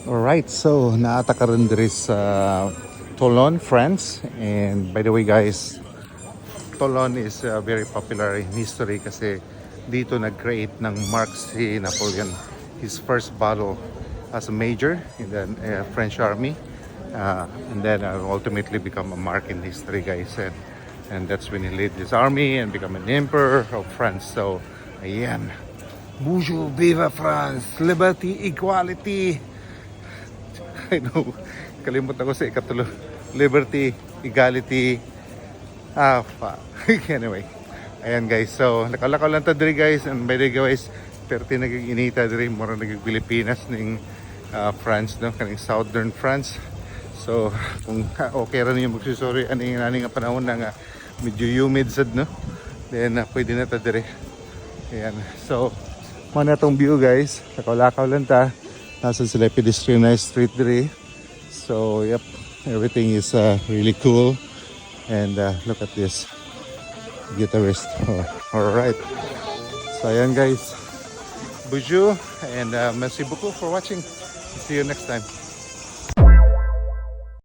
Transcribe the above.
Alright, so naata ka rin diri sa Toulon, France. And by the way guys, Toulon is very popular in history kasi dito nag-create ng mark si Napoleon. His first battle as a major in the French army. And then ultimately become a mark in history guys. And that's when he led his army and become an emperor of France. So, ayan. Bonjour, viva France! Liberty, equality! I know, kalimutan ko sa ikatulo. Liberty, equality. Anyway. Ayan guys, so nakalakaw lang ta diri guys. And by the way guys, perti naging-inita diri. Mura naging Pilipinas ning France, no? Kaning southern France. So, kung okay rin yung magsusuri, aning nga panahon na nga medyo humid sad, no? Then, pwede na ta diri. Ayan. So, mana tong view guys. Lakaw-lakaw lang ta. Nasa sila pedestrianized street diri. So, yep. Everything is really cool. And look at this. Guitarist. Oh, alright. So, ayan guys. Bonjour. And merci beaucoup for watching. See you next time.